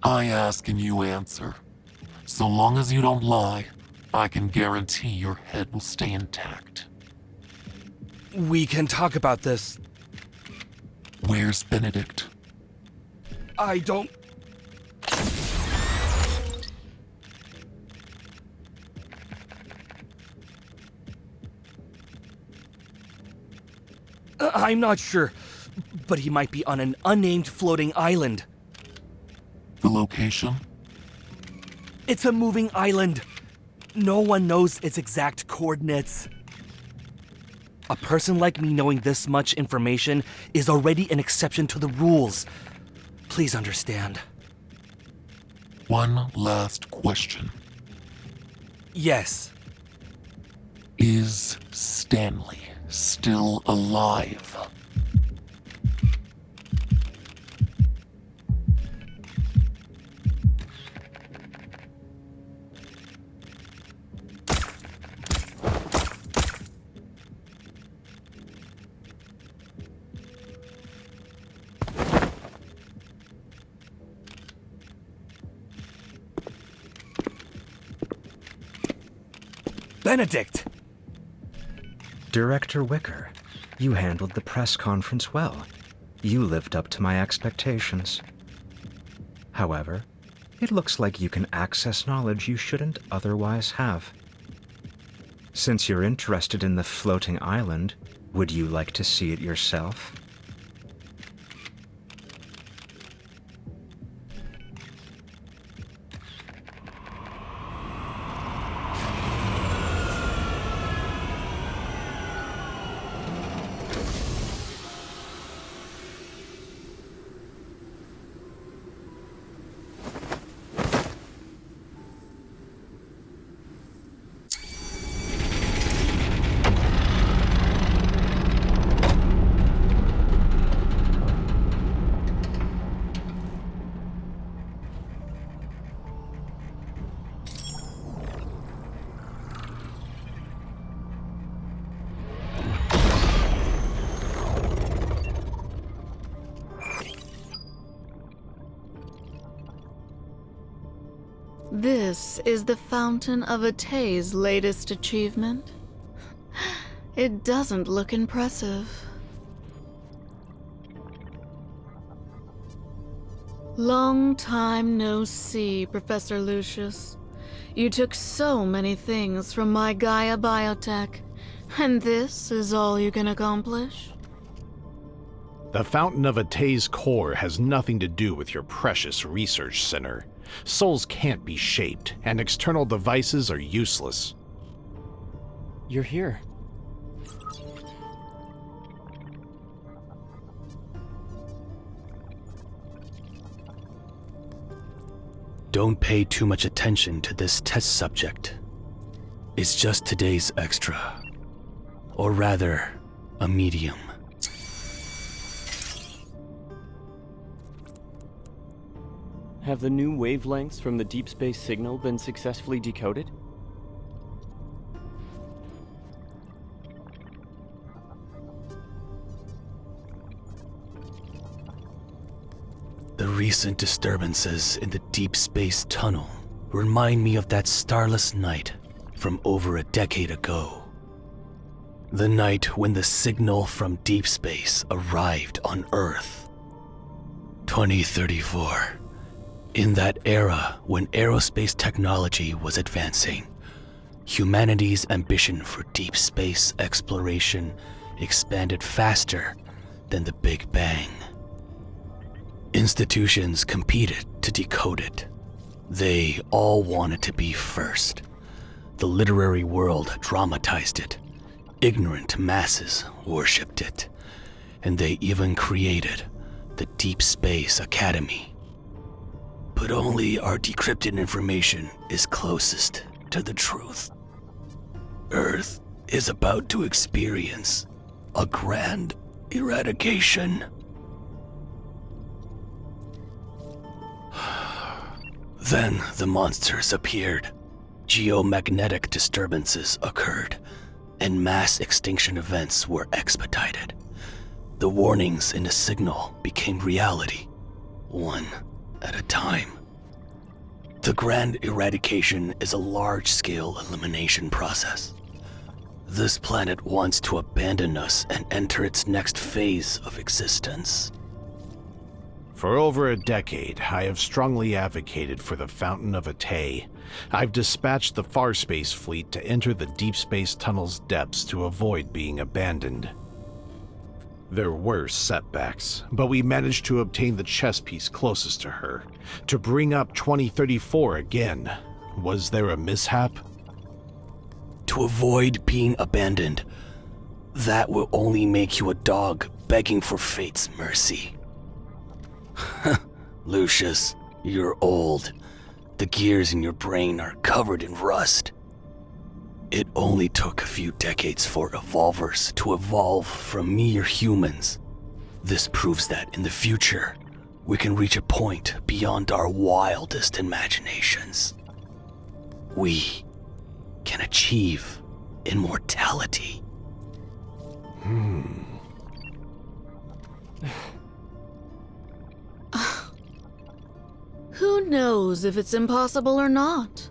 I ask and you answer. So long as you don't lie, I can guarantee your head will stay intact. We can talk about this. Where's Benedict? I don't... I'm not sure, but he might be on an unnamed floating island. The location? It's a moving island. No one knows its exact coordinates. A person like me knowing this much information is already an exception to the rules. Please understand. One last question. Yes. Is Stanley still alive? Benedict! Director Wicker, you handled the press conference well. You lived up to my expectations. However, it looks like you can access knowledge you shouldn't otherwise have. Since you're interested in the floating island, would you like to see it yourself? This is the Fountain of Atay's latest achievement. It doesn't look impressive. Long time no see, Professor Lucius. You took so many things from my Gaia biotech, and this is all you can accomplish? The Fountain of Atay's core has nothing to do with your precious research center. Souls can't be shaped, and external devices are useless. You're here. Don't pay too much attention to this test subject. It's just today's extra. Or rather, a medium. Have the new wavelengths from the deep space signal been successfully decoded? The recent disturbances in the deep space tunnel remind me of that starless night from over a decade ago. The night when the signal from deep space arrived on Earth. 2034. In that era when aerospace technology was advancing, humanity's ambition for deep space exploration expanded faster than the Big Bang. Institutions competed to decode it. They all wanted to be first. The literary world dramatized it. ignorant masses worshipped it, and they even created the Deep Space Academy. But only our decrypted information is closest to the truth. Earth is about to experience a grand eradication. Then the monsters appeared. Geomagnetic disturbances occurred, and mass extinction events were expedited. The warnings in the signal became reality, one at a time. The grand eradication is a large-scale elimination process. This planet wants to abandon us and enter its next phase of existence. For over a decade, I have strongly advocated for the Fountain of Atay. I've dispatched the Farspace fleet to enter the Deep Space Tunnel's depths to avoid being abandoned. There were setbacks, but we managed to obtain the chess piece closest to her, to bring up 2034 again. Was there a mishap? To avoid being abandoned, that will only make you a dog begging for fate's mercy. Lucius, you're old. The gears in your brain are covered in rust. It only took a few decades for evolvers to evolve from mere humans. This proves that in the future, we can reach a point beyond our wildest imaginations. We can achieve immortality. Who knows if it's impossible or not?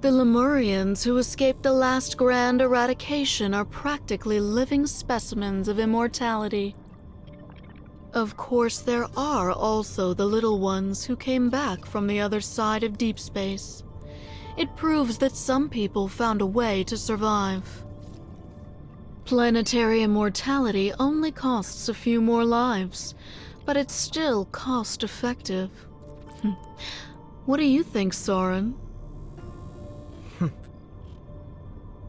The Lemurians who escaped the last grand eradication are practically living specimens of immortality. Of course, there are also the little ones who came back from the other side of deep space. It proves that some people found a way to survive. Planetary immortality only costs a few more lives, but it's still cost-effective. What do you think, Soren?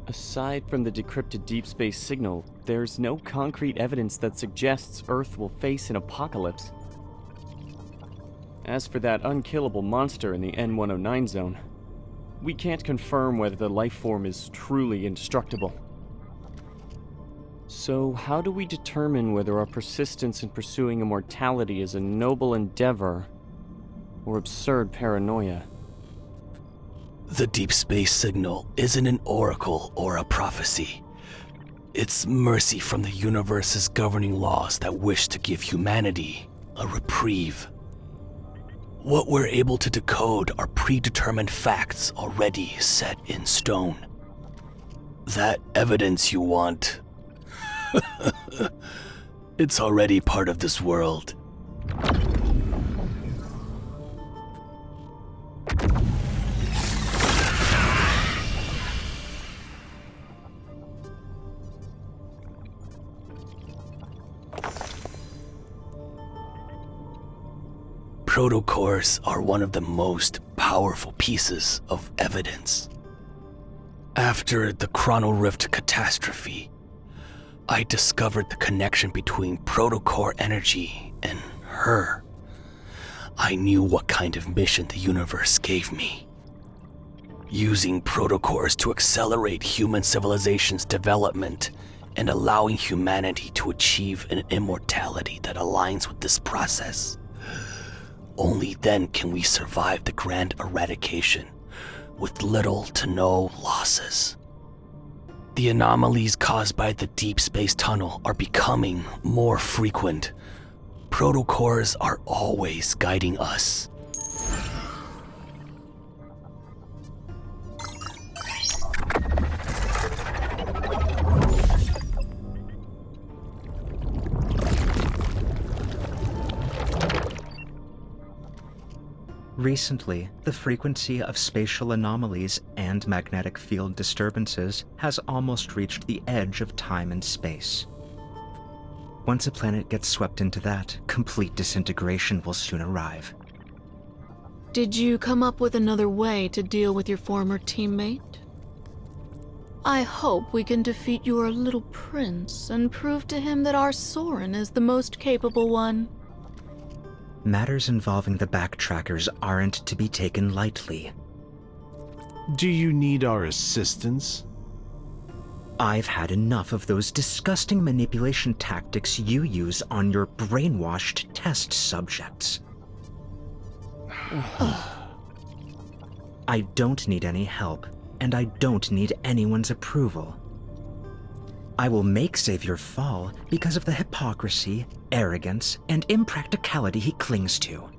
Aside from the decrypted deep space signal, there's no concrete evidence that suggests Earth will face an apocalypse. As for that unkillable monster in the N109 zone, we can't confirm whether the life form is truly indestructible. So how do we determine whether our persistence in pursuing immortality is a noble endeavor or absurd paranoia? The deep space signal isn't an oracle or a prophecy. It's mercy from the universe's governing laws that wish to give humanity a reprieve. What we're able to decode are predetermined facts already set in stone. That evidence you want, it's already part of this world. Protocores are one of the most powerful pieces of evidence. After the Chrono Rift catastrophe, I discovered the connection between protocore energy and her. I knew what kind of mission the universe gave me. Using protocores to accelerate human civilization's development and allowing humanity to achieve an immortality that aligns with this process. Only then can we survive the grand eradication with little to no losses. The anomalies caused by the deep space tunnel are becoming more frequent. Protocores are always guiding us. Recently, the frequency of spatial anomalies and magnetic field disturbances has almost reached the edge of time and space. Once a planet gets swept into that, complete disintegration will soon arrive. Did you come up with another way to deal with your former teammate? I hope we can defeat your little prince and prove to him that our Soren is the most capable one. Matters involving the backtrackers aren't to be taken lightly. Do you need our assistance? I've had enough of those disgusting manipulation tactics you use on your brainwashed test subjects. I don't need any help, and I don't need anyone's approval. I will make Xavier fall because of the hypocrisy, arrogance, and impracticality he clings to.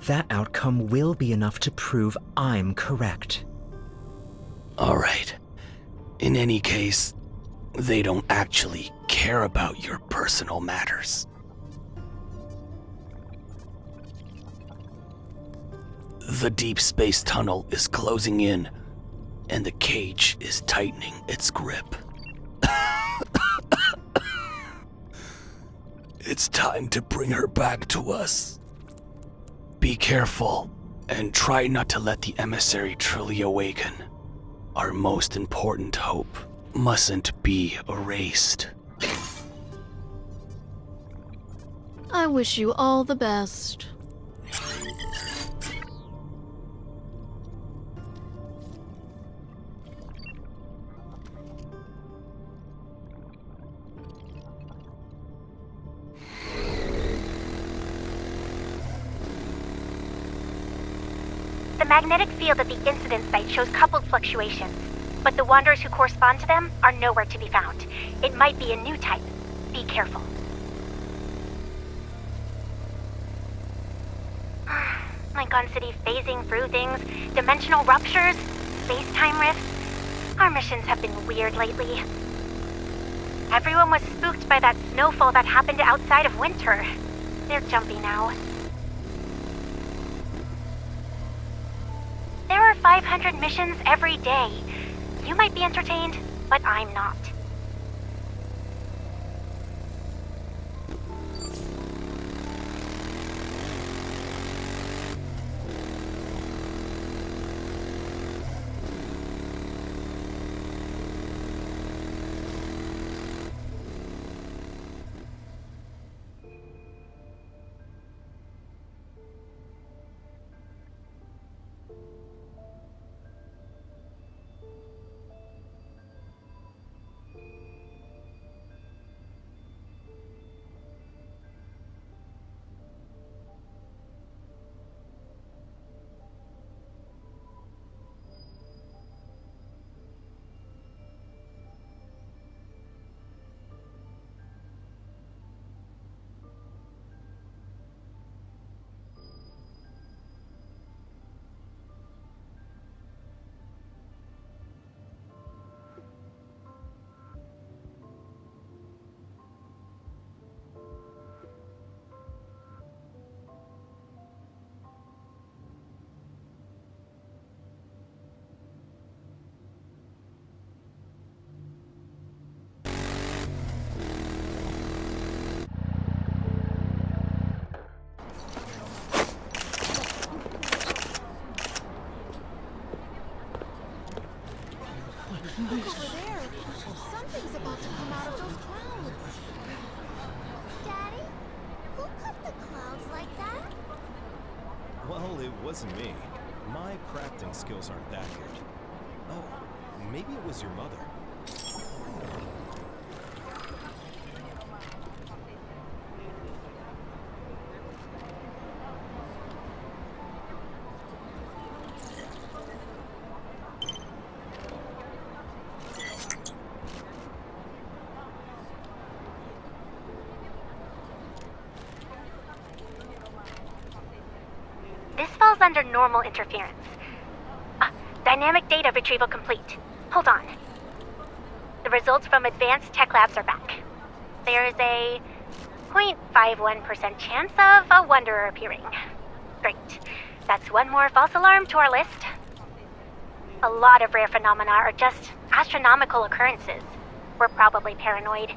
That outcome will be enough to prove I'm correct. All right. In any case, they don't actually care about your personal matters. The deep space tunnel is closing in, and the cage is tightening its grip. It's time to bring her back to us. Be careful, and try not to let the emissary truly awaken. Our most important hope mustn't be erased. I wish you all the best. The magnetic field at the incident site shows coupled fluctuations, but the wanderers who correspond to them are nowhere to be found. It might be a new type. Be careful. Lincoln City phasing through things, dimensional ruptures, space-time rifts. Our missions have been weird lately. Everyone was spooked by that snowfall that happened outside of winter. They're jumpy now. There are 500 missions every day. You might be entertained, but I'm not. Over there, something's about to come out of those clouds. Daddy, who cut the clouds like that? Well, it wasn't me. My crafting skills aren't that good. Oh, maybe it was your mother. This falls under normal interference. Dynamic data retrieval complete. Hold on. The results from advanced tech labs are back. There is a 0.51% chance of a wanderer appearing. Great. That's one more false alarm to our list. A lot of rare phenomena are just astronomical occurrences. We're probably paranoid.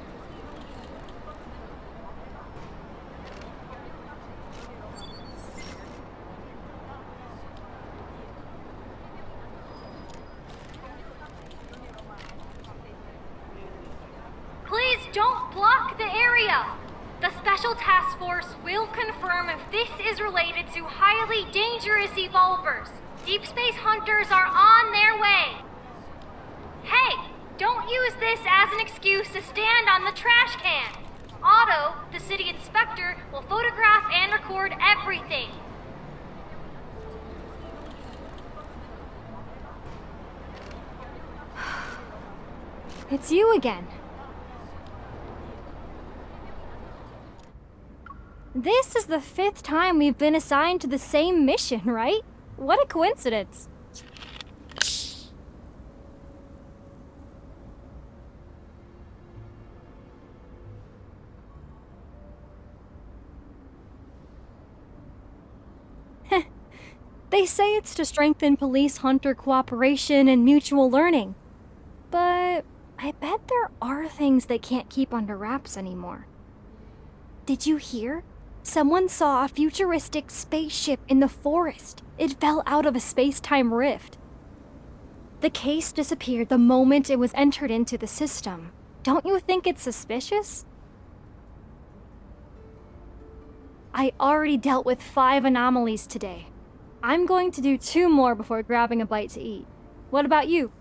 The Special Task Force will confirm if this is related to highly dangerous evolvers. Deep Space Hunters are on their way. Hey, don't use this as an excuse to stand on the trash can. Otto, the city inspector, will photograph and record everything. It's you again. This is the 5th time we've been assigned to the same mission, right? What a coincidence. They say it's to strengthen police-hunter cooperation and mutual learning. But I bet there are things they can't keep under wraps anymore. Did you hear? Someone saw a futuristic spaceship in the forest. It fell out of a space-time rift. The case disappeared the moment it was entered into the system. Don't you think it's suspicious? I already dealt with 5 anomalies today. I'm going to do 2 more before grabbing a bite to eat. What about you?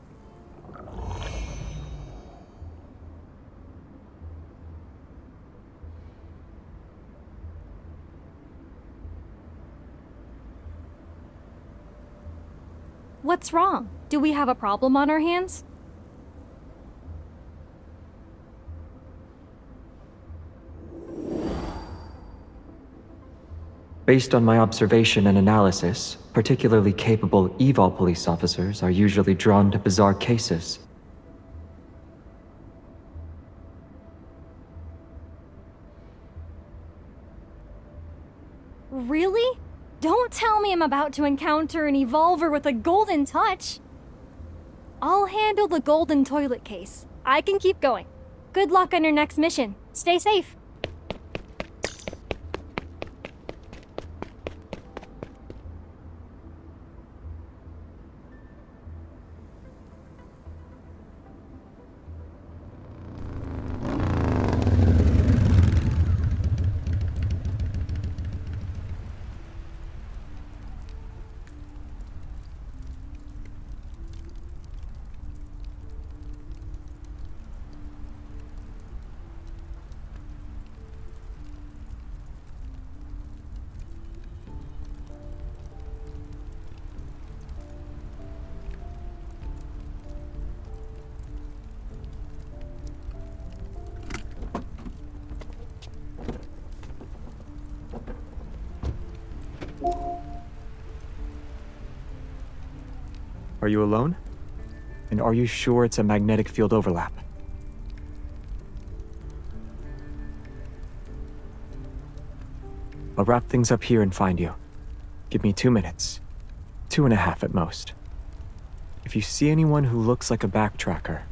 What's wrong? Do we have a problem on our hands? Based on my observation and analysis, particularly capable evil police officers are usually drawn to bizarre cases. Really? Don't tell me I'm about to encounter an evolver with a golden touch. I'll handle the golden toilet case. I can keep going. Good luck on your next mission. Stay safe. Are you alone? And are you sure it's a magnetic field overlap? I'll wrap things up here and find you. Give me 2 minutes. 2.5 at most. If you see anyone who looks like a backtracker...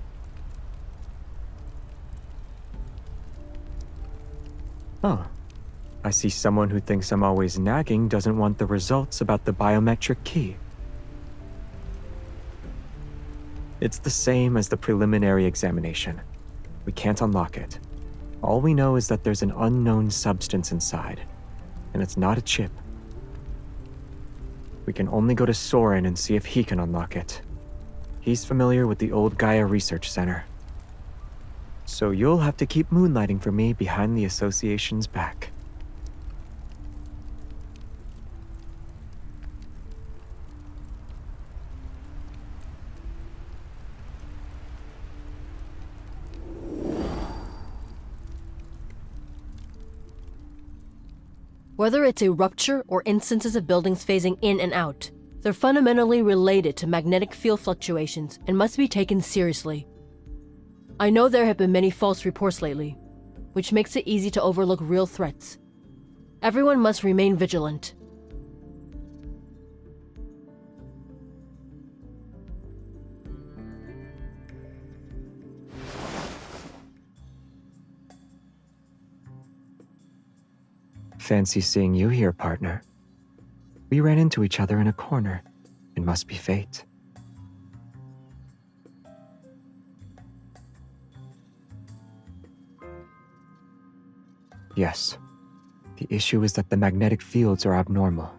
Oh. I see someone who thinks I'm always nagging doesn't want the results about the biometric key. It's the same as the preliminary examination. We can't unlock it. All we know is that there's an unknown substance inside, and it's not a chip. We can only go to Soren and see if he can unlock it. He's familiar with the old Gaia Research Center. So you'll have to keep moonlighting for me behind the Association's back. Whether it's a rupture or instances of buildings phasing in and out, they're fundamentally related to magnetic field fluctuations and must be taken seriously. I know there have been many false reports lately, which makes it easy to overlook real threats. Everyone must remain vigilant. Fancy seeing you here, partner. We ran into each other in a corner. It must be fate. Yes. The issue is that the magnetic fields are abnormal.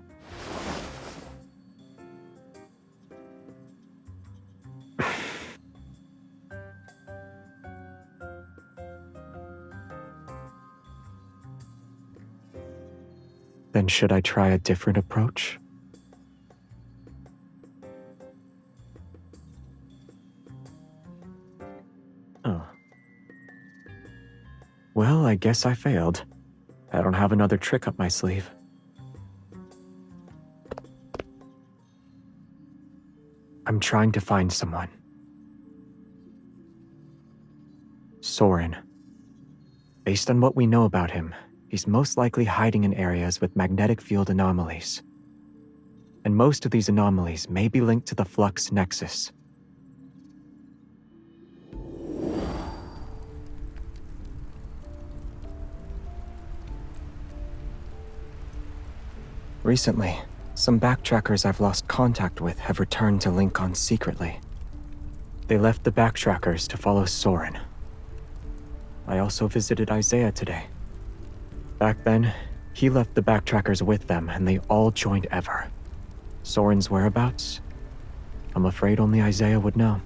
Then should I try a different approach? Oh. Well, I guess I failed. I don't have another trick up my sleeve. I'm trying to find someone. Soren. Based on what we know about him, he's most likely hiding in areas with magnetic field anomalies. And most of these anomalies may be linked to the flux nexus. Recently, some backtrackers I've lost contact with have returned to Lincoln secretly. They left the backtrackers to follow Soren. I also visited Isaiah today. Back then, he left the backtrackers with them and they all joined Ever. Soren's whereabouts? I'm afraid only Isaiah would know.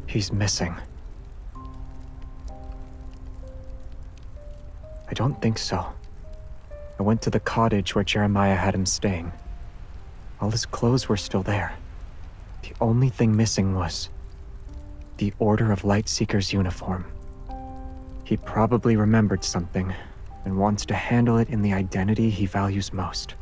He's missing. I don't think so. I went to the cottage where Jeremiah had him staying. All his clothes were still there. The only thing missing was the Order of Lightseeker's uniform. He probably remembered something and wants to handle it in the identity he values most.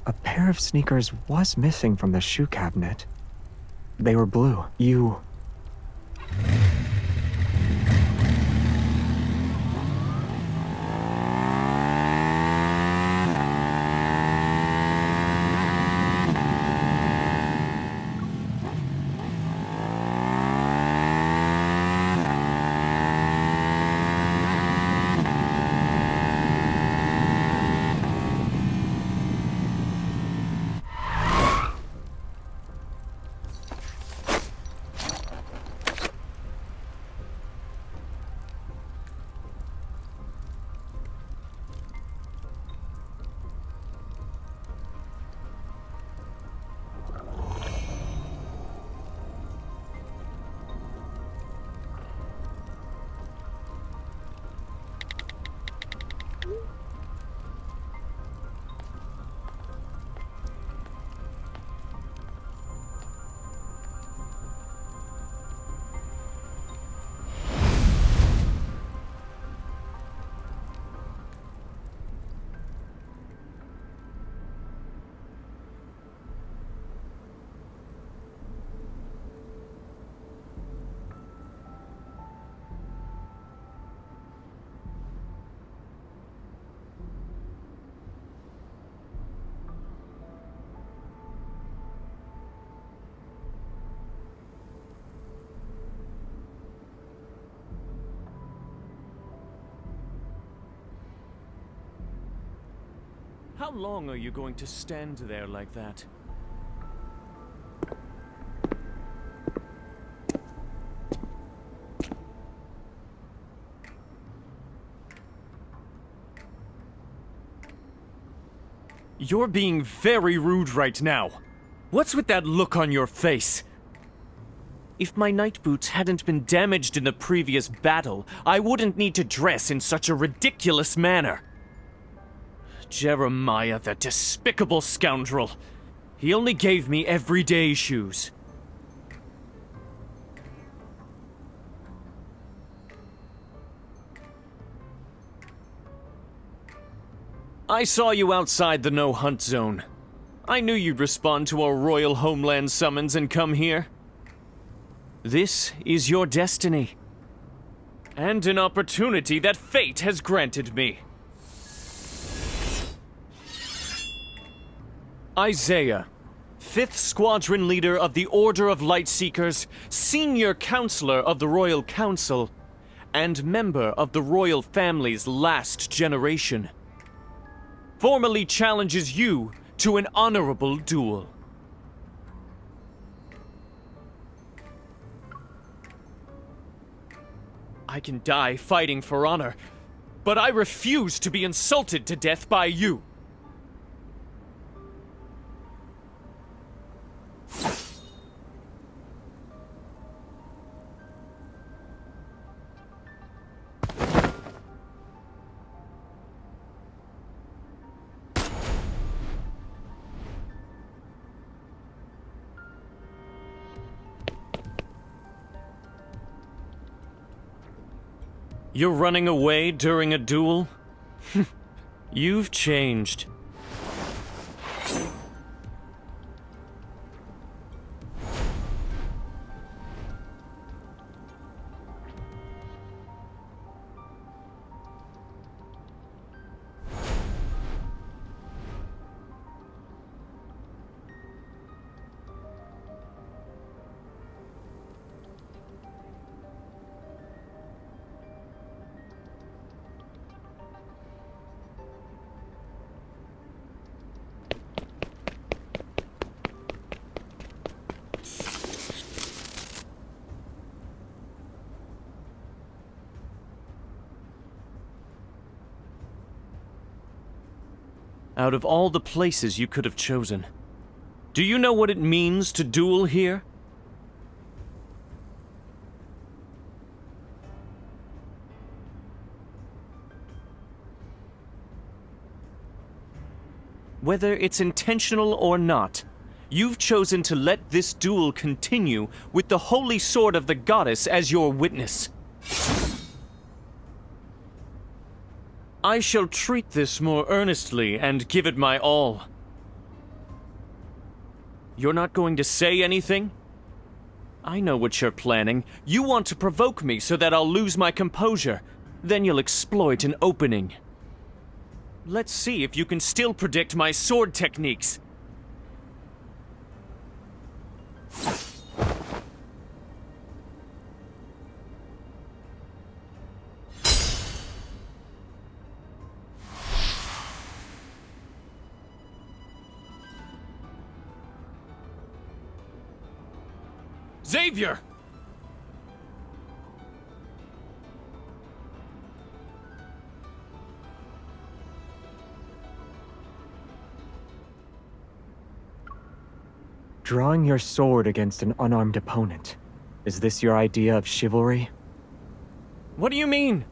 A pair of sneakers was missing from the shoe cabinet. They were blue. You... How long are you going to stand there like that? You're being very rude right now. What's with that look on your face? If my night boots hadn't been damaged in the previous battle, I wouldn't need to dress in such a ridiculous manner. Jeremiah, the despicable scoundrel. He only gave me everyday shoes. I saw you outside the no-hunt zone. I knew you'd respond to our royal homeland summons and come here. This is your destiny. And an opportunity that fate has granted me. Isaiah, 5th Squadron Leader of the Order of Lightseekers, Senior Counselor of the Royal Council, and member of the royal family's last generation, formally challenges you to an honorable duel. I can die fighting for honor, but I refuse to be insulted to death by you. You're running away during a duel? You've changed. Out of all the places you could have chosen, do you know what it means to duel here? Whether it's intentional or not, you've chosen to let this duel continue with the holy sword of the goddess as your witness. I shall treat this more earnestly and give it my all. You're not going to say anything? I know what you're planning. You want to provoke me so that I'll lose my composure. Then you'll exploit an opening. Let's see if you can still predict my sword techniques. Xavier! Drawing your sword against an unarmed opponent. Is this your idea of chivalry? What do you mean?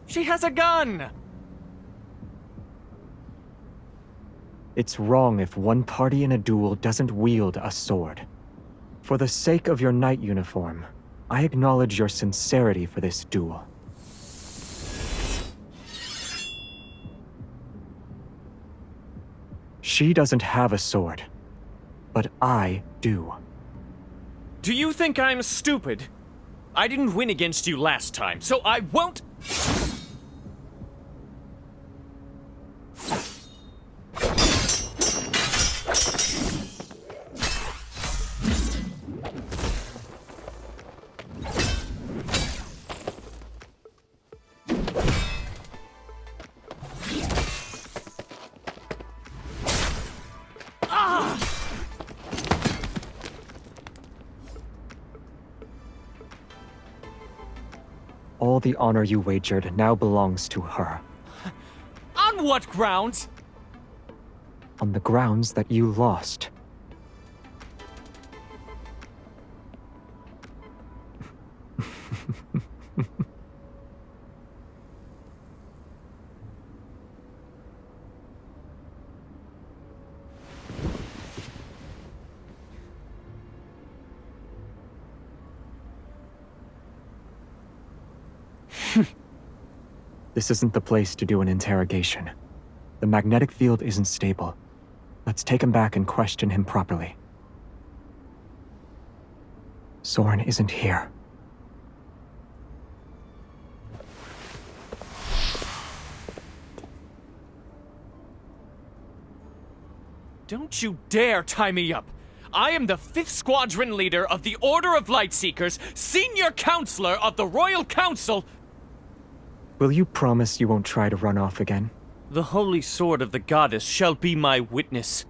She has a gun! It's wrong if one party in a duel doesn't wield a sword. For the sake of your knight uniform, I acknowledge your sincerity for this duel. She doesn't have a sword, but I do. Do you think I'm stupid? I didn't win against you last time, so I won't... All the honor you wagered now belongs to her. On what grounds? On the grounds that you lost. This isn't the place to do an interrogation. The magnetic field isn't stable. Let's take him back and question him properly. Soren isn't here. Don't you dare tie me up! I am the 5th Squadron leader of the Order of Lightseekers, senior counselor of the Royal Council! Will you promise you won't try to run off again? The holy sword of the goddess shall be my witness.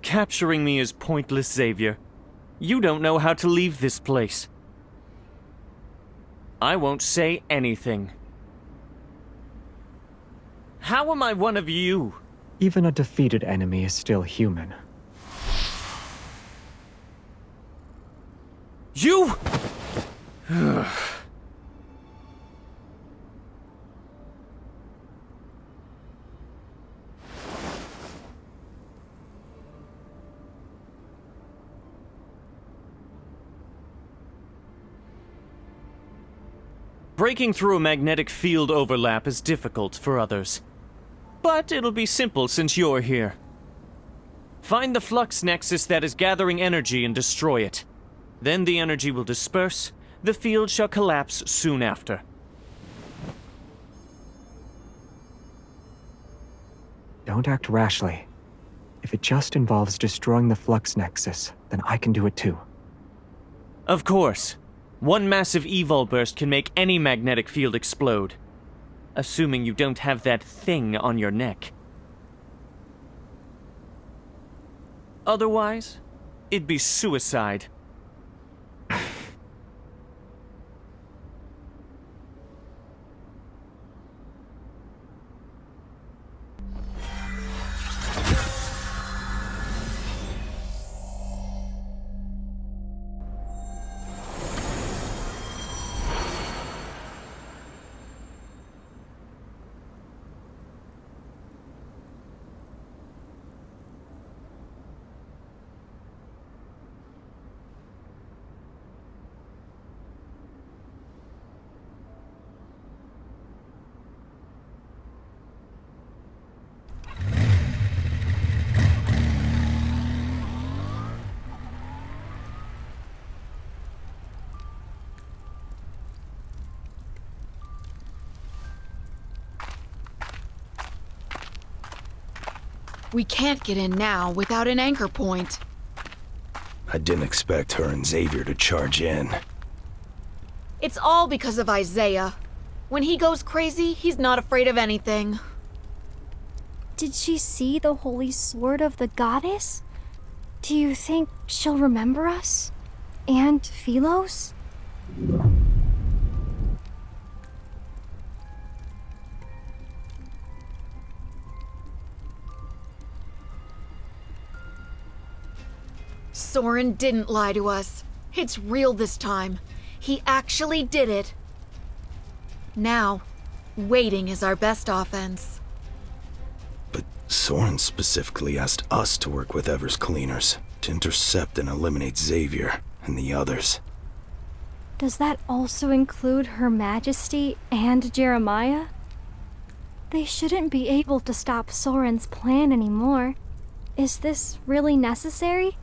Capturing me is pointless, Xavier. You don't know how to leave this place. I won't say anything. How am I one of you? Even a defeated enemy is still human. You! Breaking through a magnetic field overlap is difficult for others. But it'll be simple since you're here. Find the flux nexus that is gathering energy and destroy it. Then the energy will disperse. The field shall collapse soon after. Don't act rashly. If it just involves destroying the flux nexus, then I can do it too. Of course. One massive evol burst can make any magnetic field explode. Assuming you don't have that thing on your neck. Otherwise, it'd be suicide. We can't get in now without an anchor point. I didn't expect her and Xavier to charge in. It's all because of Isaiah. When he goes crazy, he's not afraid of anything. Did she see the holy sword of the goddess? Do you think she'll remember us? And Philos? Soren didn't lie to us. It's real this time. He actually did it. Now, waiting is our best offense. But Soren specifically asked us to work with Ever's cleaners, to intercept and eliminate Xavier and the others. Does that also include Her Majesty and Jeremiah? They shouldn't be able to stop Soren's plan anymore. Is this really necessary?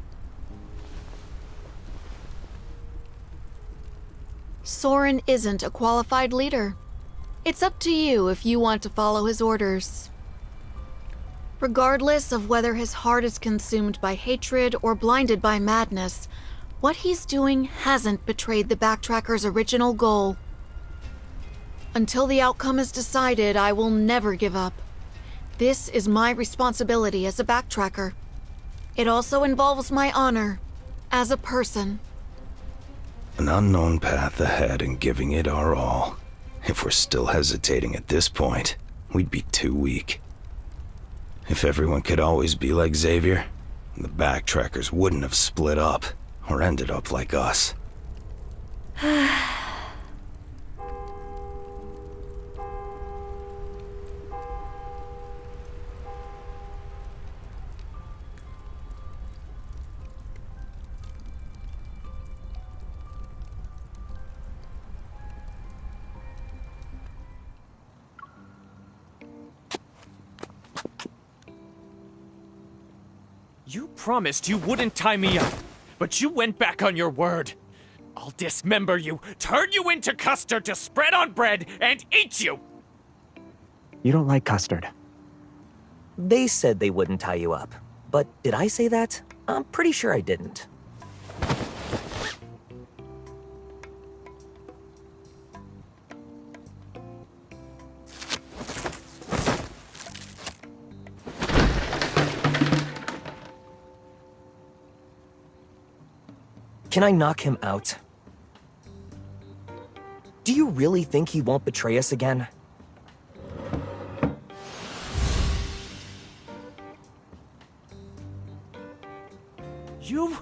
Soren isn't a qualified leader. It's up to you if you want to follow his orders. Regardless of whether his heart is consumed by hatred or blinded by madness, what he's doing hasn't betrayed the Backtracker's original goal. Until the outcome is decided, I will never give up. This is my responsibility as a Backtracker. It also involves my honor as a person. An unknown path ahead and giving it our all. If we're still hesitating at this point, we'd be too weak. If everyone could always be like Xavier, the Backtrackers wouldn't have split up or ended up like us. You promised you wouldn't tie me up, but you went back on your word. I'll dismember you, turn you into custard to spread on bread, and eat you! You don't like custard. They said they wouldn't tie you up. But did I say that? I'm pretty sure I didn't. Can I knock him out? Do you really think he won't betray us again? You?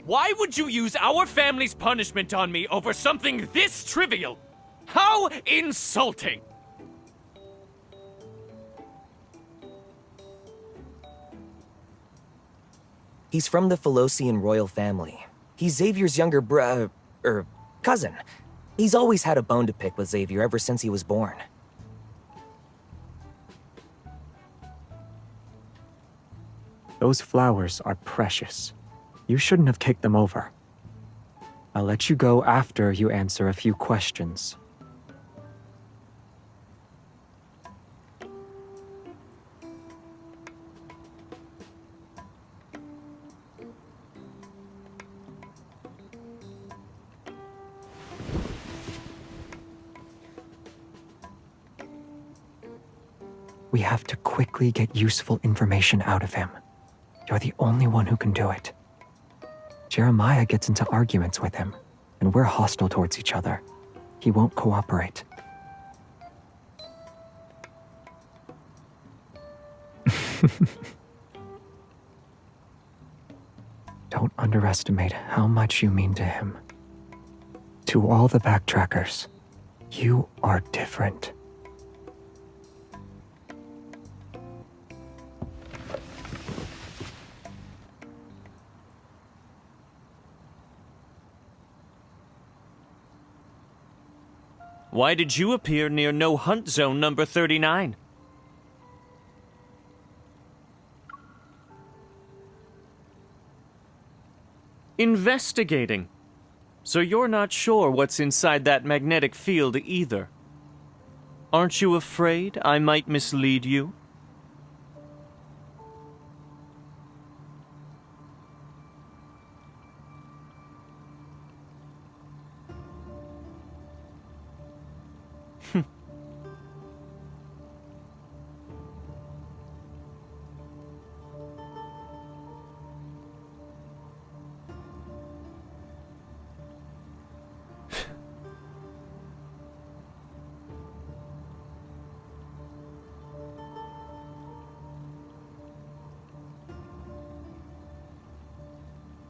Why would you use our family's punishment on me over something this trivial? How insulting! He's from the Philosian royal family. He's Xavier's younger cousin. He's always had a bone to pick with Xavier ever since he was born. Those flowers are precious. You shouldn't have kicked them over. I'll let you go after you answer a few questions. We have to quickly get useful information out of him. You're the only one who can do it. Jeremiah gets into arguments with him, and we're hostile towards each other. He won't cooperate. Don't underestimate how much you mean to him. To all the backtrackers, you are different. Why did you appear near No Hunt Zone number 39? Investigating. So you're not sure what's inside that magnetic field either. Aren't you afraid I might mislead you?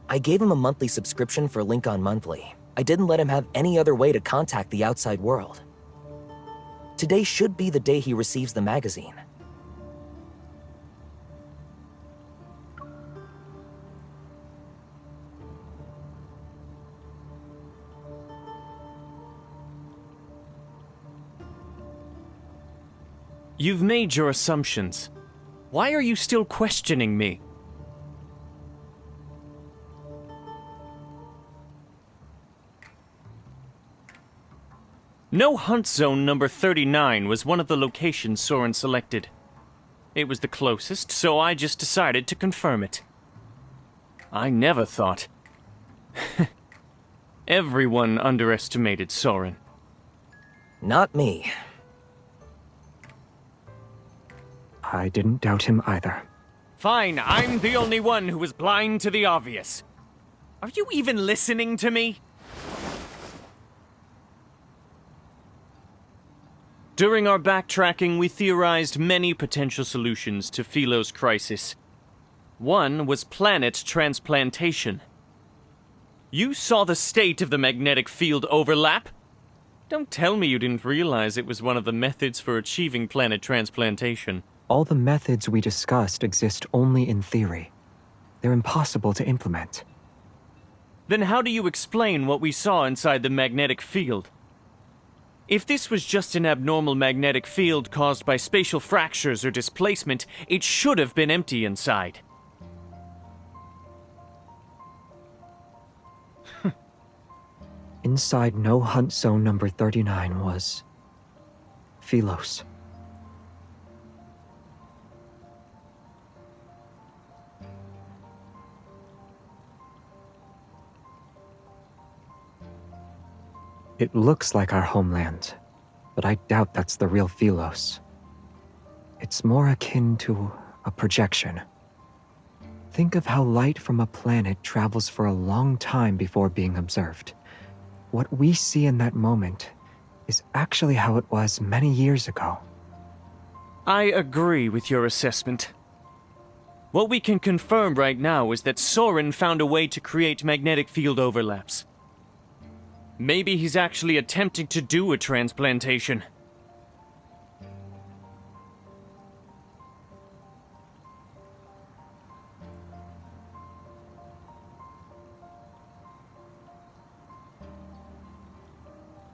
I gave him a monthly subscription for Lincoln Monthly. I didn't let him have any other way to contact the outside world. Today should be the day he receives the magazine. You've made your assumptions. Why are you still questioning me? No Hunt Zone number 39 was one of the locations Soren selected. It was the closest, so I just decided to confirm it. I never thought. Everyone underestimated Soren. Not me. I didn't doubt him either. Fine, I'm the only one who was blind to the obvious. Are you even listening to me? During our backtracking, we theorized many potential solutions to Philo's crisis. One was planet transplantation. You saw the state of the magnetic field overlap? Don't tell me you didn't realize it was one of the methods for achieving planet transplantation. All the methods we discussed exist only in theory. They're impossible to implement. Then how do you explain what we saw inside the magnetic field? If this was just an abnormal magnetic field caused by spatial fractures or displacement, it should have been empty inside. Inside No Hunt Zone number 39 was Philos. It looks like our homeland, but I doubt that's the real Philos. It's more akin to a projection. Think of how light from a planet travels for a long time before being observed. What we see in that moment is actually how it was many years ago. I agree with your assessment. What we can confirm right now is that Soren found a way to create magnetic field overlaps. Maybe he's actually attempting to do a transplantation.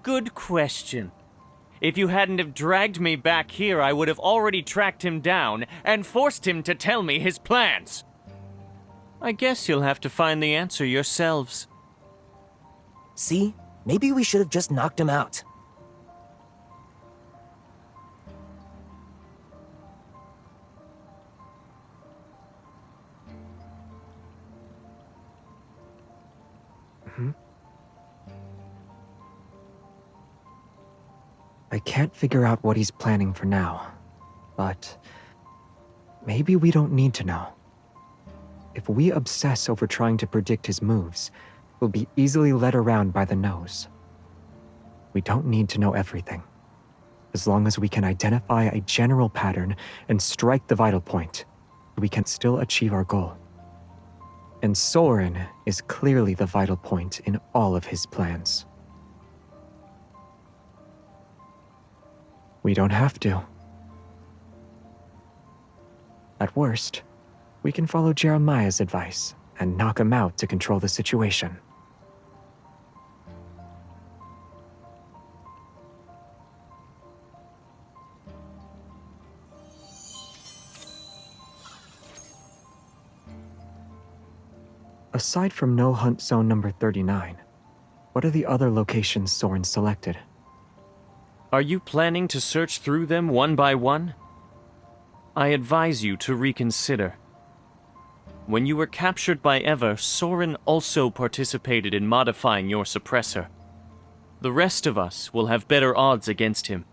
Good question. If you hadn't have dragged me back here, I would have already tracked him down and forced him to tell me his plans. I guess you'll have to find the answer yourselves. See? Maybe we should have just knocked him out. I can't figure out what he's planning for now, but maybe we don't need to know. If we obsess over trying to predict his moves, we'll be easily led around by the nose. We don't need to know everything. As long as we can identify a general pattern and strike the vital point, we can still achieve our goal. And Soren is clearly the vital point in all of his plans. We don't have to. At worst, we can follow Jeremiah's advice and knock him out to control the situation. Aside from No Hunt Zone number 39, what are the other locations Soren selected? Are you planning to search through them one by one? I advise you to reconsider. When you were captured by Eva, Soren also participated in modifying your suppressor. The rest of us will have better odds against him.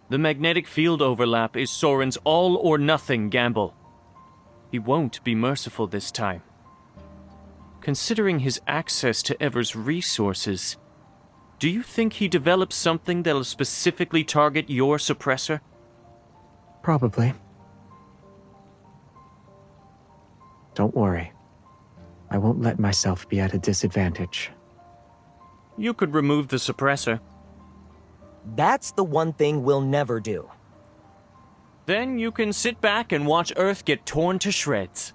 The magnetic field overlap is Soren's all-or-nothing gamble. He won't be merciful this time. Considering his access to Ever's resources, do you think he developed something that'll specifically target your suppressor? Probably. Don't worry. I won't let myself be at a disadvantage. You could remove the suppressor. That's the one thing we'll never do. Then you can sit back and watch Earth get torn to shreds.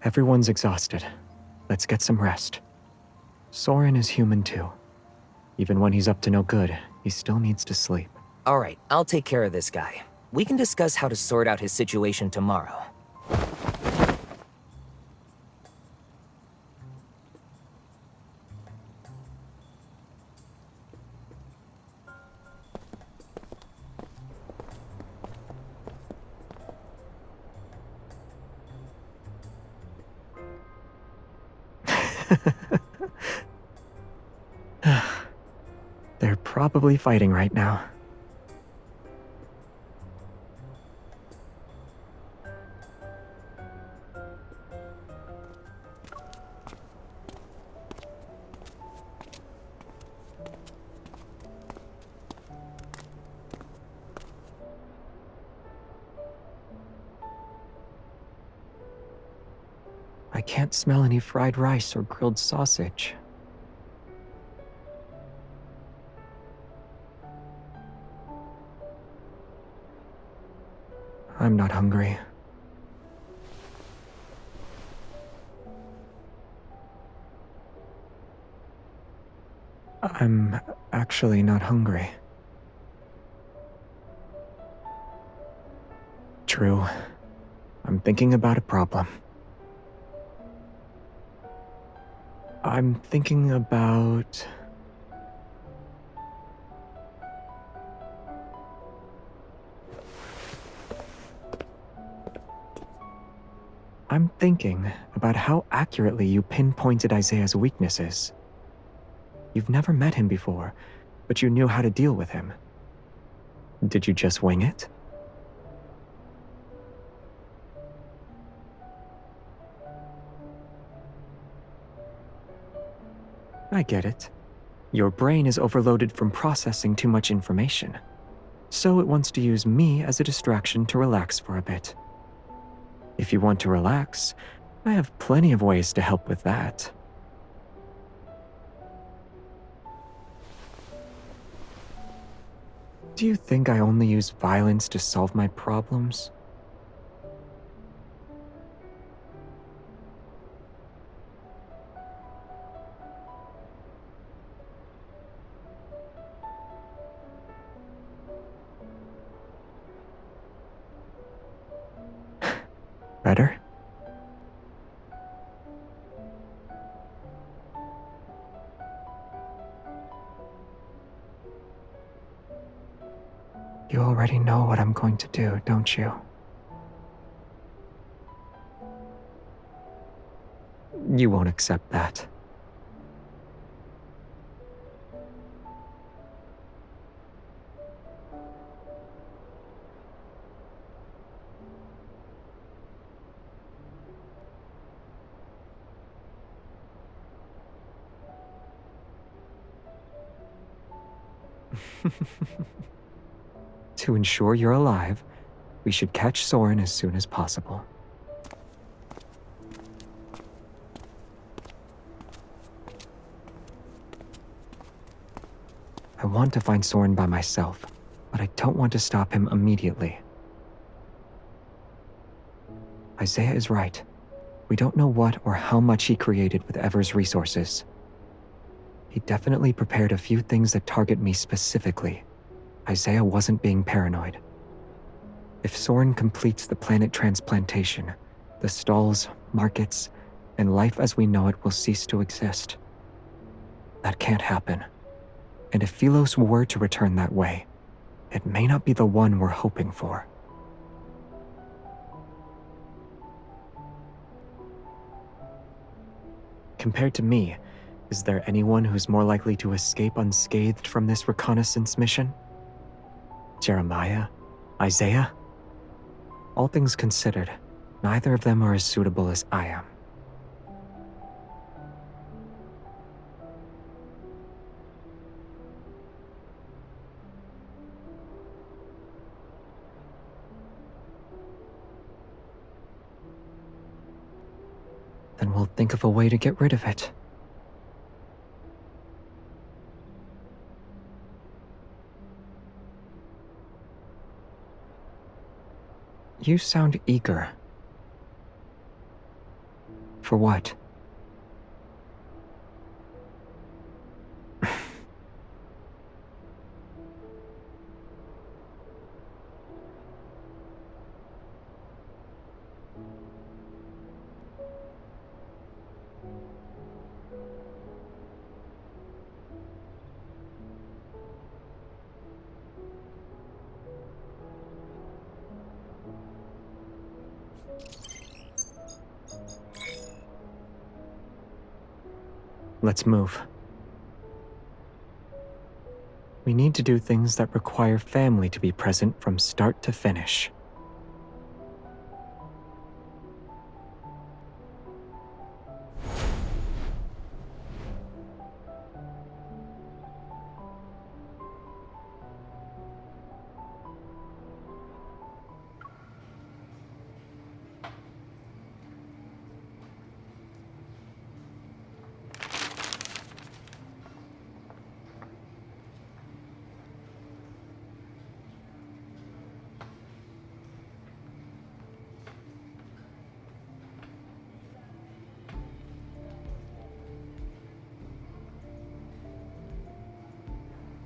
Everyone's exhausted. Let's get some rest. Soren is human too. Even when he's up to no good, he still needs to sleep. All right, I'll take care of this guy. We can discuss how to sort out his situation tomorrow. They're probably fighting right now. I can't smell any fried rice or grilled sausage. I'm not hungry. I'm actually not hungry. True. I'm thinking about a problem. I'm thinking about... I'm thinking about how accurately you pinpointed Isaiah's weaknesses. You've never met him before, but you knew how to deal with him. Did you just wing it? I get it. Your brain is overloaded from processing too much information, so it wants to use me as a distraction to relax for a bit. If you want to relax, I have plenty of ways to help with that. Do you think I only use violence to solve my problems? Better? You already know what I'm going to do, don't you? You won't accept that. To ensure you're alive, we should catch Soren as soon as possible. I want to find Soren by myself, but I don't want to stop him immediately. Isaiah is right. We don't know what or how much he created with Ever's resources. He definitely prepared a few things that target me specifically. Isaiah wasn't being paranoid. If Soren completes the planet transplantation, the stalls, markets, and life as we know it will cease to exist. That can't happen. And if Philos were to return that way, it may not be the one we're hoping for. Compared to me, is there anyone who's more likely to escape unscathed from this reconnaissance mission? Jeremiah? Isaiah? All things considered, neither of them are as suitable as I am. Then we'll think of a way to get rid of it. You sound eager. For what? Let's move. We need to do things that require family to be present from start to finish.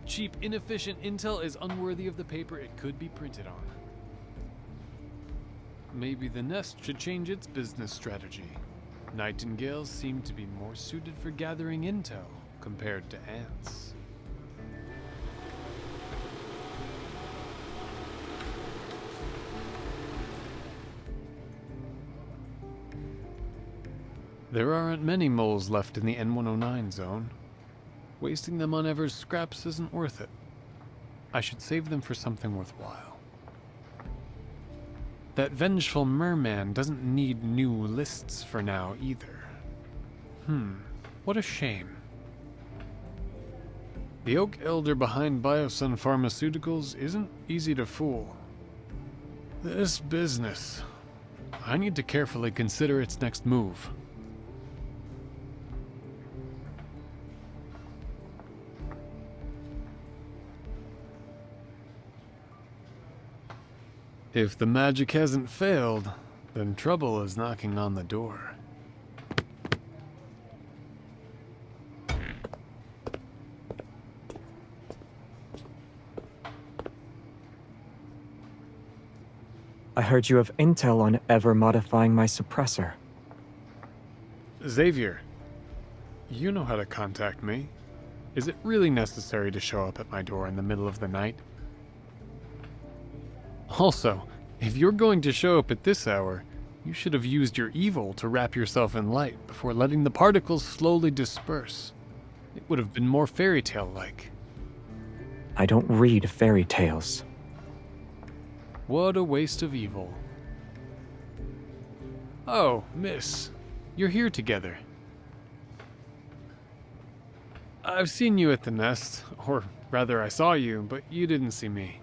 Cheap, inefficient intel is unworthy of the paper it could be printed on. Maybe the Nest should change its business strategy. Nightingales seem to be more suited for gathering intel compared to ants. There aren't many moles left in the N109 zone. Wasting them on Ever's scraps isn't worth it. I should save them for something worthwhile. That vengeful merman doesn't need new lists for now either. What a shame. The Oak Elder behind Biosun Pharmaceuticals isn't easy to fool. This business. I need to carefully consider its next move. If the magic hasn't failed, then trouble is knocking on the door. I heard you have intel on Ever modifying my suppressor. Xavier, you know how to contact me. Is it really necessary to show up at my door in the middle of the night? Also, if you're going to show up at this hour, you should have used your evil to wrap yourself in light before letting the particles slowly disperse. It would have been more fairy tale-like. I don't read fairy tales. What a waste of evil. Oh, miss. You're here together. I've seen you at the Nest, or rather I saw you, but you didn't see me.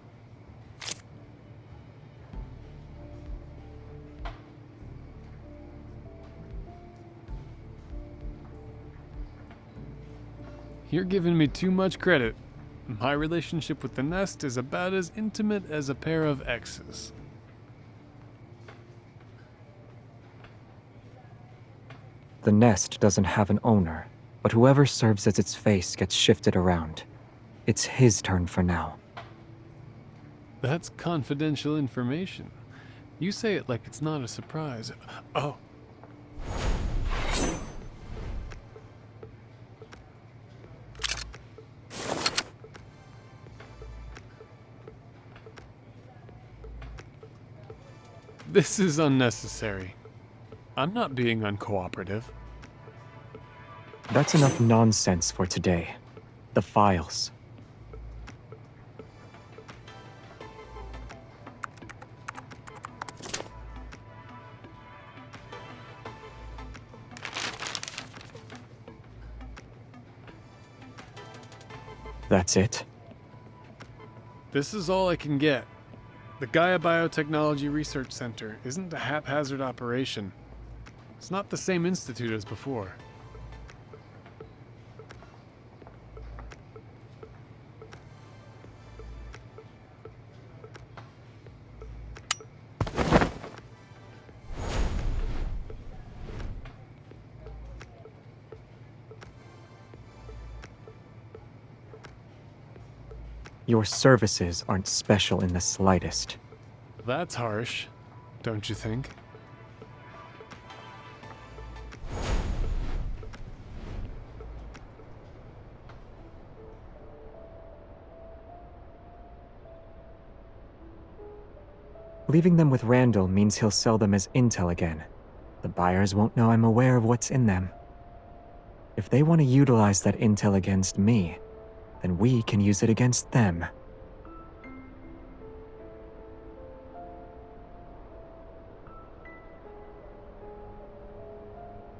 You're giving me too much credit. My relationship with the Nest is about as intimate as a pair of exes. The Nest doesn't have an owner, but whoever serves as its face gets shifted around. It's his turn for now. That's confidential information. You say it like it's not a surprise. Oh. This is unnecessary. I'm not being uncooperative. That's enough nonsense for today. The files. That's it? This is all I can get. The Gaia Biotechnology Research Center isn't a haphazard operation. It's not the same institute as before. Your services aren't special in the slightest. That's harsh, don't you think? Leaving them with Randall means he'll sell them as intel again. The buyers won't know I'm aware of what's in them. If they want to utilize that intel against me, then we can use it against them.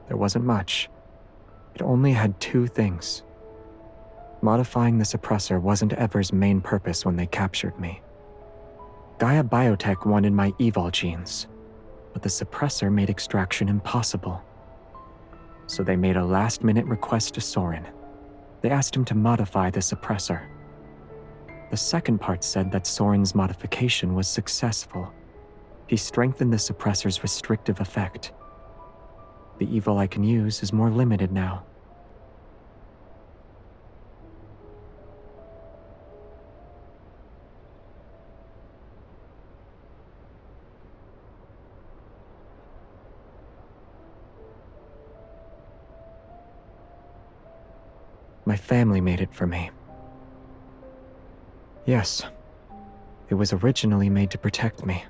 There wasn't much. It only had two things. Modifying the suppressor wasn't Ever's main purpose when they captured me. Gaia Biotech wanted my evil genes, but the suppressor made extraction impossible. So they made a last-minute request to Soren. They asked him to modify the suppressor. The second part said that Soren's modification was successful. He strengthened the suppressor's restrictive effect. The evil I can use is more limited now. My family made it for me. Yes, it was originally made to protect me.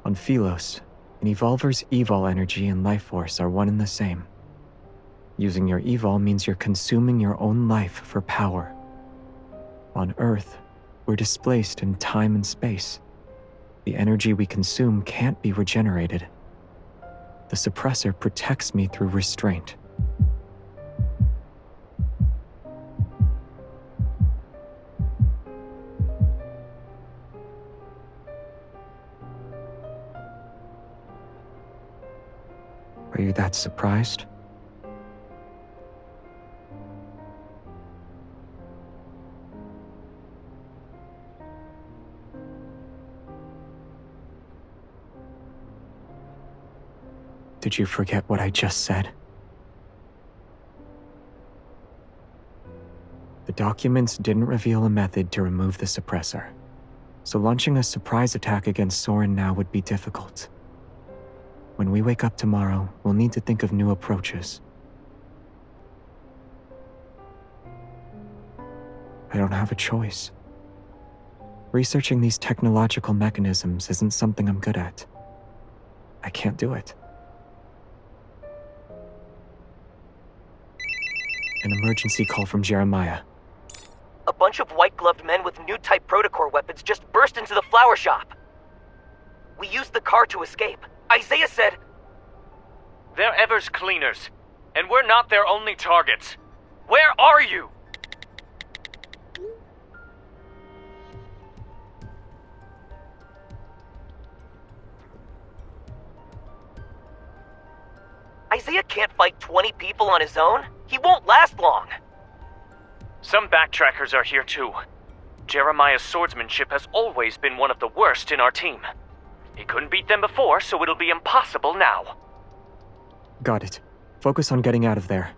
On Philos, an evolver's evol energy and life force are one and the same. Using your evol means you're consuming your own life for power. On Earth, we're displaced in time and space. The energy we consume can't be regenerated. The suppressor protects me through restraint. Are you that surprised? Did you forget what I just said? The documents didn't reveal a method to remove the suppressor, so launching a surprise attack against Soren now would be difficult. When we wake up tomorrow, we'll need to think of new approaches. I don't have a choice. Researching these technological mechanisms isn't something I'm good at. I can't do it. An emergency call from Jeremiah. A bunch of white-gloved men with new type protocore weapons just burst into the flower shop. We used the car to escape. Isaiah said... They're Ever's cleaners, and we're not their only targets. Where are you? Isaiah can't fight 20 people on his own. He won't last long. Some backtrackers are here too. Jeremiah's swordsmanship has always been one of the worst in our team. He couldn't beat them before, so it'll be impossible now. Got it. Focus on getting out of there.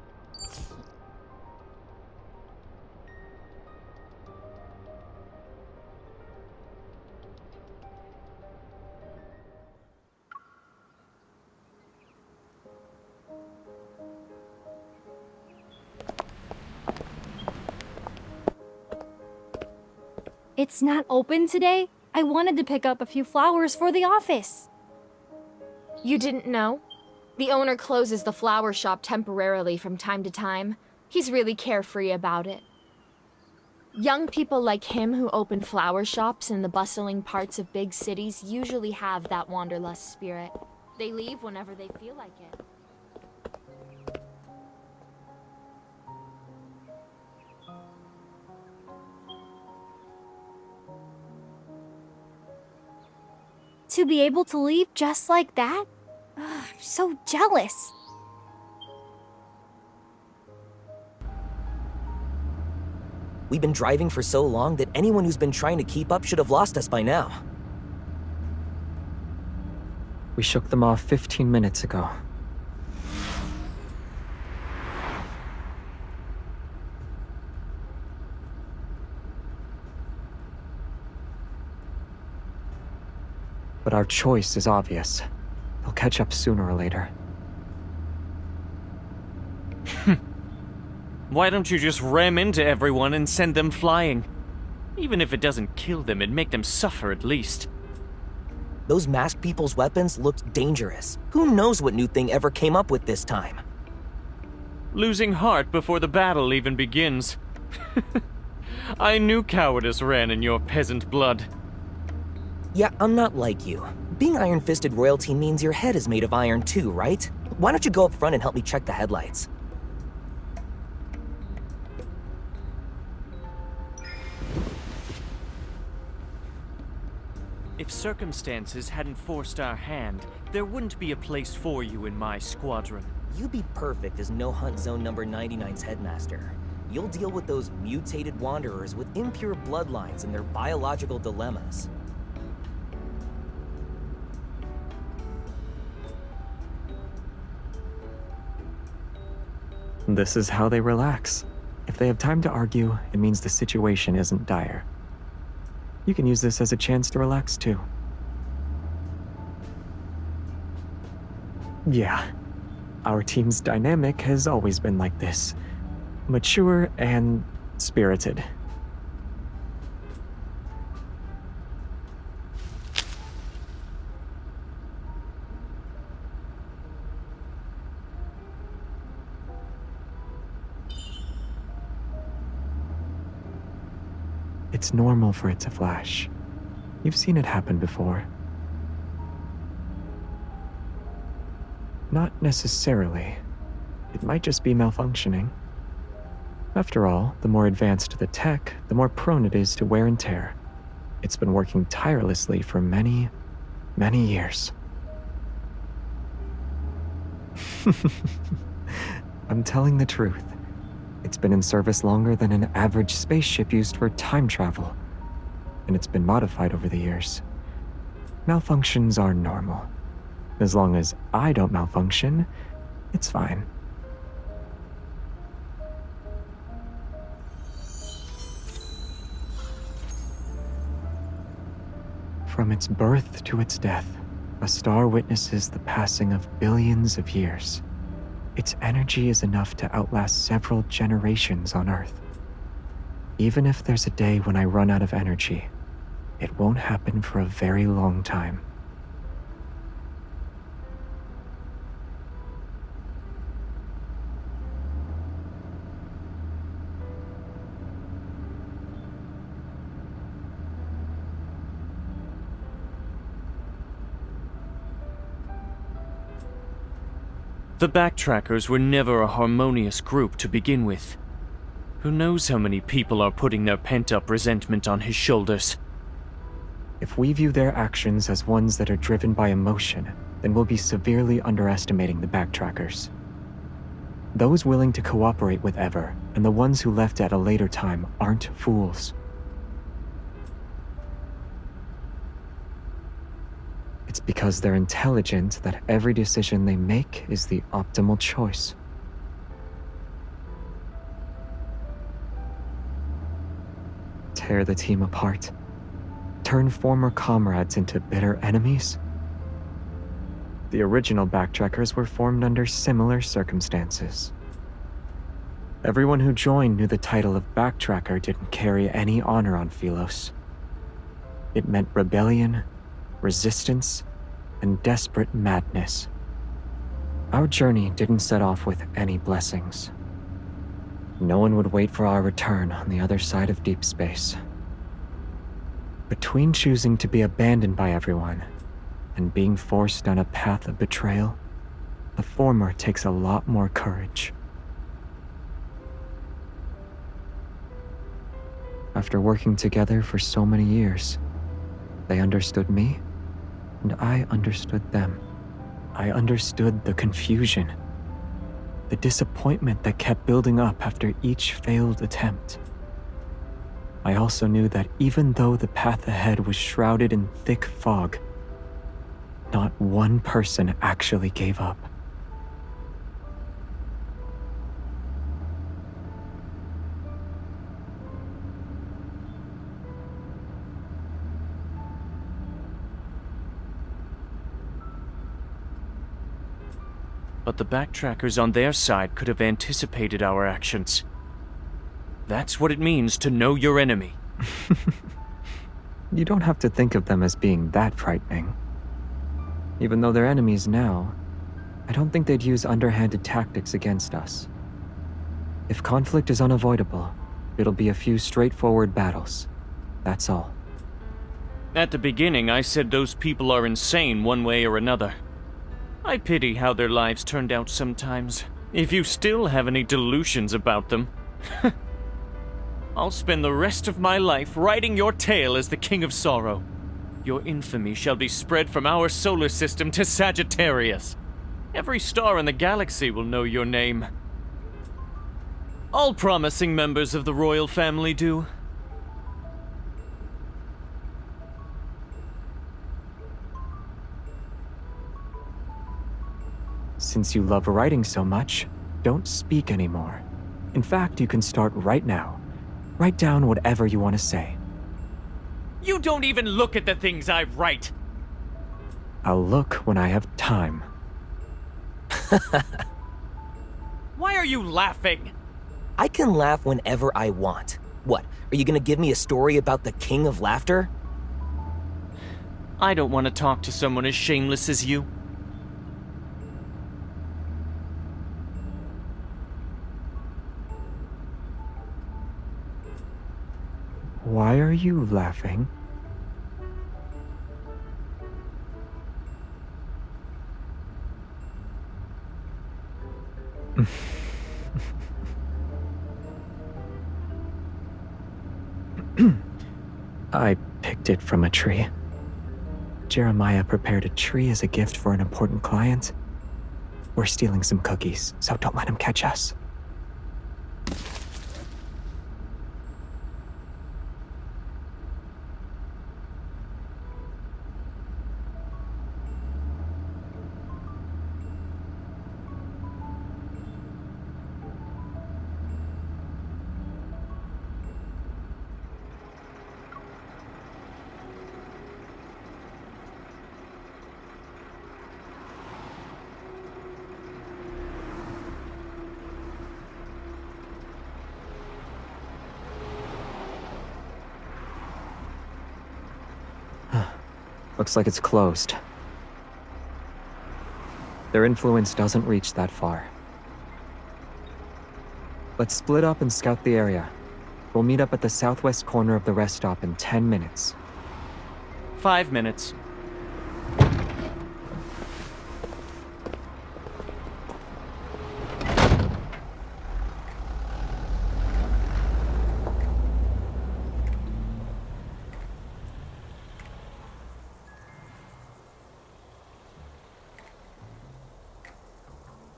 It's not open today? I wanted to pick up a few flowers for the office. You didn't know? The owner closes the flower shop temporarily from time to time. He's really carefree about it. Young people like him who open flower shops in the bustling parts of big cities usually have that wanderlust spirit. They leave whenever they feel like it. To be able to leave just like that? Ugh, I'm so jealous. We've been driving for so long that anyone who's been trying to keep up should have lost us by now. We shook them off 15 minutes ago. But our choice is obvious. They'll catch up sooner or later. Why don't you just ram into everyone and send them flying? Even if it doesn't kill them, it'd make them suffer at least. Those masked people's weapons looked dangerous. Who knows what new thing ever came up with this time? Losing heart before the battle even begins. I knew cowardice ran in your peasant blood. Yeah, I'm not like you. Being iron-fisted royalty means your head is made of iron too, right? Why don't you go up front and help me check the headlights? If circumstances hadn't forced our hand, there wouldn't be a place for you in my squadron. You'd be perfect as No Hunt Zone number 99's headmaster. You'll deal with those mutated wanderers with impure bloodlines and their biological dilemmas. This is how they relax. If they have time to argue, it means the situation isn't dire. You can use this as a chance to relax too. Yeah, our team's dynamic has always been like this. mature and spirited. It's normal for it to flash. You've seen it happen before. Not necessarily. It might just be malfunctioning. After all, the more advanced the tech, the more prone it is to wear and tear. It's been working tirelessly for many, many years. I'm telling the truth. It's been in service longer than an average spaceship used for time travel, and it's been modified over the years. Malfunctions are normal. As long as I don't malfunction, it's fine. From its birth to its death, a star witnesses the passing of billions of years. Its energy is enough to outlast several generations on Earth. Even if there's a day when I run out of energy, it won't happen for a very long time. The Backtrackers were never a harmonious group to begin with. Who knows how many people are putting their pent-up resentment on his shoulders? If we view their actions as ones that are driven by emotion, then we'll be severely underestimating the Backtrackers. Those willing to cooperate with Ever, and the ones who left at a later time, aren't fools. It's because they're intelligent that every decision they make is the optimal choice. Tear the team apart. Turn former comrades into bitter enemies. The original Backtrackers were formed under similar circumstances. Everyone who joined knew the title of Backtracker didn't carry any honor on Philos. It meant rebellion, resistance, and desperate madness. Our journey didn't set off with any blessings. No one would wait for our return on the other side of deep space. Between choosing to be abandoned by everyone and being forced down a path of betrayal, the former takes a lot more courage. After working together for so many years, they understood me, and I understood them. I understood the confusion, the disappointment that kept building up after each failed attempt. I also knew that even though the path ahead was shrouded in thick fog, not one person actually gave up. But the Backtrackers on their side could have anticipated our actions. That's what it means to know your enemy. You don't have to think of them as being that frightening. Even though they're enemies now, I don't think they'd use underhanded tactics against us. If conflict is unavoidable, it'll be a few straightforward battles. That's all. At the beginning, I said those people are insane one way or another. I pity how their lives turned out sometimes. If you still have any delusions about them, I'll spend the rest of my life riding your tail as the King of Sorrow. Your infamy shall be spread from our solar system to Sagittarius. Every star in the galaxy will know your name. All promising members of the royal family do. Since you love writing so much, don't speak anymore. In fact, you can start right now. Write down whatever you want to say. You don't even look at the things I write. I'll look when I have time. Why are you laughing? I can laugh whenever I want. What, are you gonna give me a story about the King of Laughter? I don't want to talk to someone as shameless as you. Why are you laughing? I picked it from a tree. Jeremiah prepared a tree as a gift for an important client. We're stealing some cookies, so don't let him catch us. Looks like it's closed. Their influence doesn't reach that far. Let's split up and scout the area. We'll meet up at the southwest corner of the rest stop in 10 minutes. 5 minutes.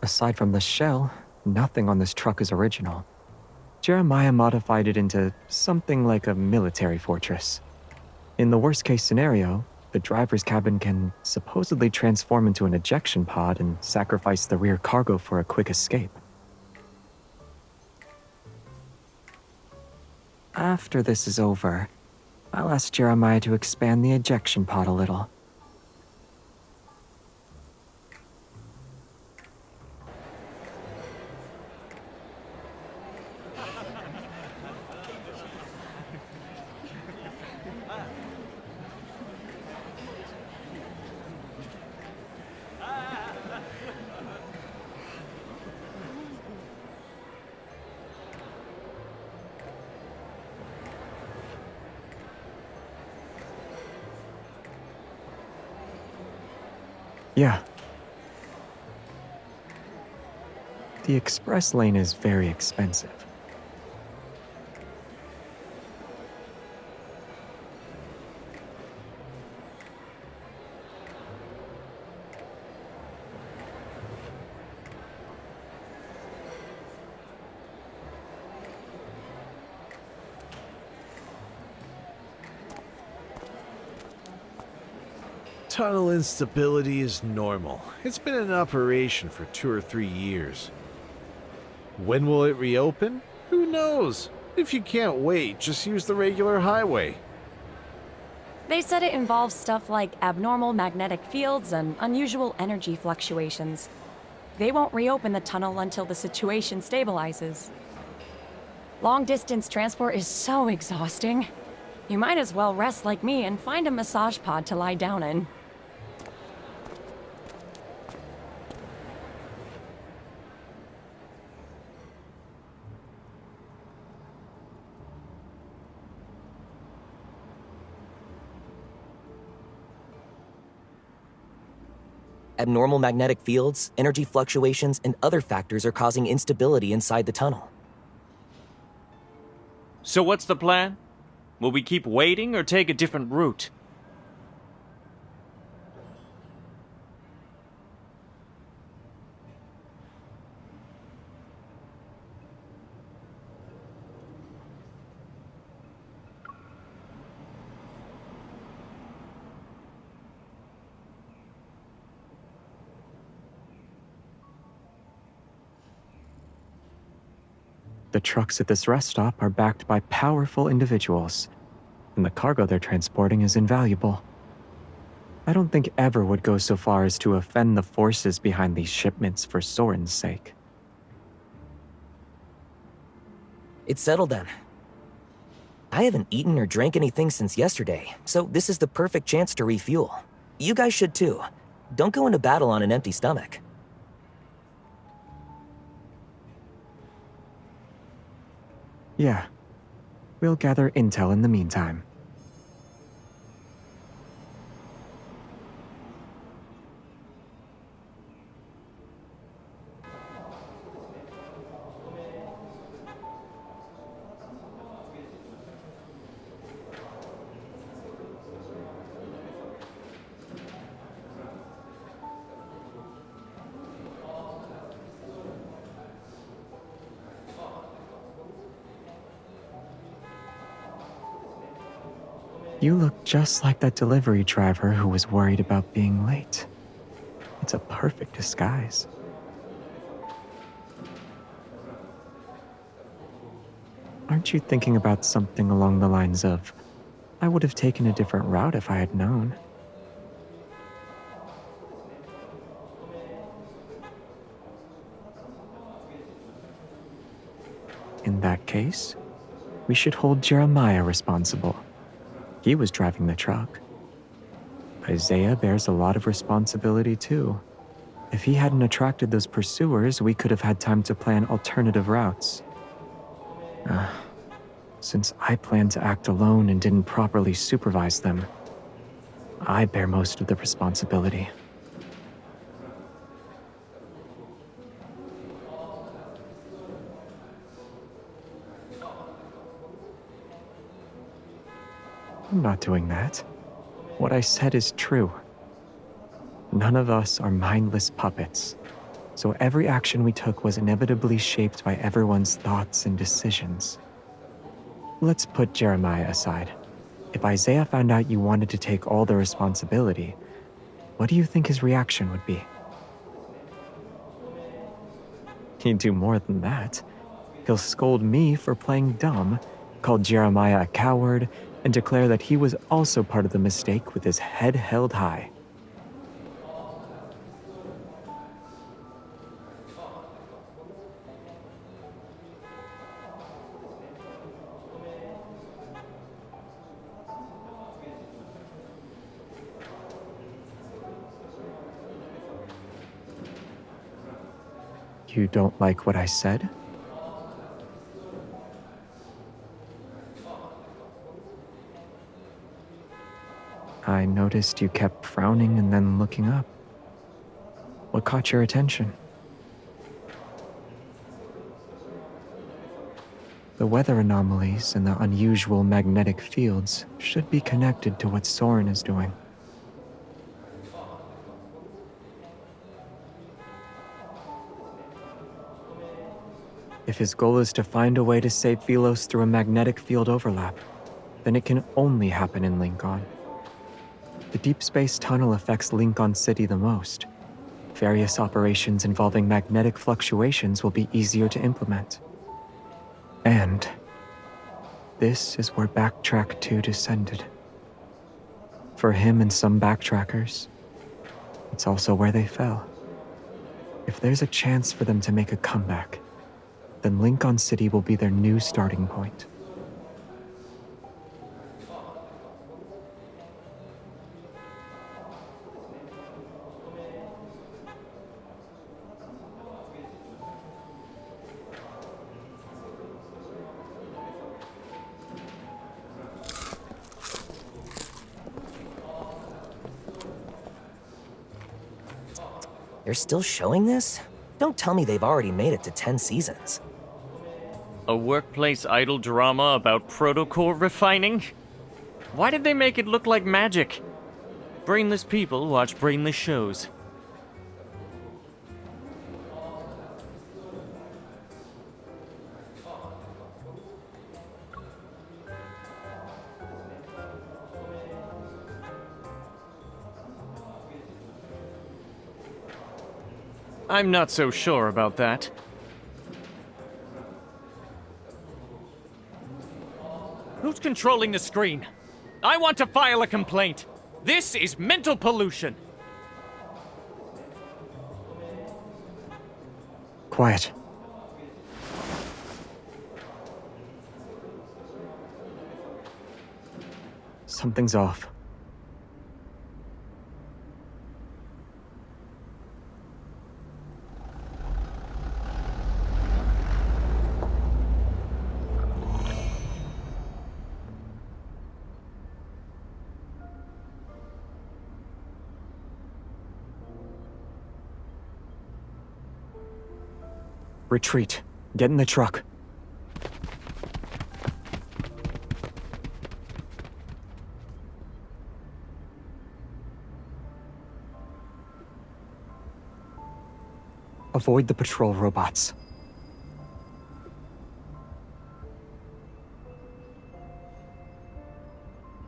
Aside from the shell, nothing on this truck is original. Jeremiah modified it into something like a military fortress. In the worst-case scenario, the driver's cabin can supposedly transform into an ejection pod and sacrifice the rear cargo for a quick escape. After this is over, I'll ask Jeremiah to expand the ejection pod a little. Yeah. The express lane is very expensive. Tunnel instability is normal. It's been in operation for 2 or 3 years. When will it reopen? Who knows? If you can't wait, just use the regular highway. They said it involves stuff like abnormal magnetic fields and unusual energy fluctuations. They won't reopen the tunnel until the situation stabilizes. Long-distance transport is so exhausting. You might as well rest like me and find a massage pod to lie down in. Abnormal magnetic fields, energy fluctuations, and other factors are causing instability inside the tunnel. So what's the plan? Will we keep waiting or take a different route? The trucks at this rest stop are backed by powerful individuals, and the cargo they're transporting is invaluable. I don't think Ever would go so far as to offend the forces behind these shipments for Soren's sake. It's settled then. I haven't eaten or drank anything since yesterday, so this is the perfect chance to refuel. You guys should too. Don't go into battle on an empty stomach. Yeah. We'll gather intel in the meantime. You look just like that delivery driver who was worried about being late. It's a perfect disguise. Aren't you thinking about something along the lines of, I would have taken a different route if I had known? In that case, we should hold Jeremiah responsible. He was driving the truck. Isaiah bears a lot of responsibility too. If he hadn't attracted those pursuers, we could have had time to plan alternative routes. Since I planned to act alone and didn't properly supervise them, I bear most of the responsibility. I'm not doing that. What I said is true. None of us are mindless puppets, so every action we took was inevitably shaped by everyone's thoughts and decisions. Let's put Jeremiah aside. If Isaiah found out you wanted to take all the responsibility, what do you think his reaction would be? He'd do more than that. He'll scold me for playing dumb, call Jeremiah a coward, and declare that he was also part of the mistake with his head held high. You don't like what I said? I noticed you kept frowning and then looking up. What caught your attention? The weather anomalies and the unusual magnetic fields should be connected to what Soren is doing. If his goal is to find a way to save Velos through a magnetic field overlap, then it can only happen in Lincoln. The deep space tunnel affects Lincoln City the most. Various operations involving magnetic fluctuations will be easier to implement. And this is where Backtrack 2 descended. For him and some backtrackers, it's also where they fell. If there's a chance for them to make a comeback, then Lincoln City will be their new starting point. They're still showing this? Don't tell me they've already made it to 10 seasons. A workplace idol drama about protocol refining? Why did they make it look like magic? Brainless people watch brainless shows. I'm not so sure about that. Who's controlling the screen? I want to file a complaint. This is mental pollution. Quiet. Something's off. Retreat. Get in the truck. Avoid the patrol robots.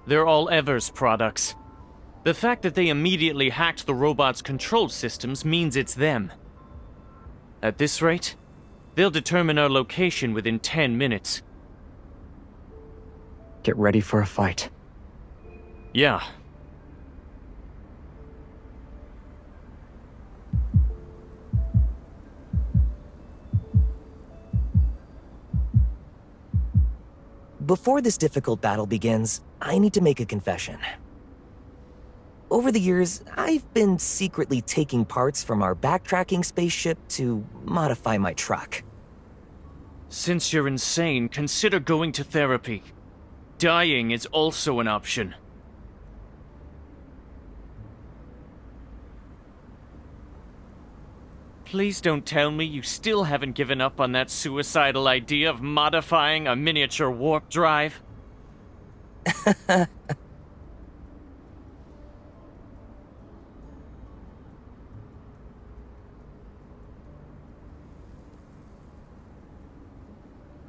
They're all Evers products. The fact that they immediately hacked the robot's control systems means it's them. At this rate, they'll determine our location within 10 minutes. Get ready for a fight. Yeah. Before this difficult battle begins, I need to make a confession. Over the years, I've been secretly taking parts from our backtracking spaceship to modify my truck. Since you're insane, consider going to therapy. Dying is also an option. Please don't tell me you still haven't given up on that suicidal idea of modifying a miniature warp drive?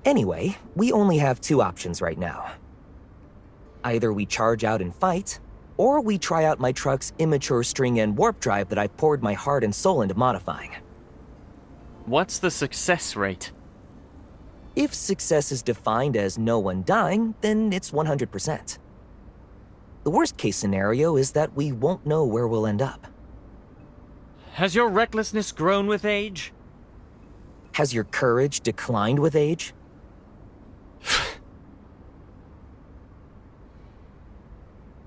Anyway, we only have two options right now. Either we charge out and fight, or we try out my truck's immature string-end warp drive that I've poured my heart and soul into modifying. What's the success rate? If success is defined as no one dying, then it's 100%. The worst case scenario is that we won't know where we'll end up. Has your recklessness grown with age? Has your courage declined with age?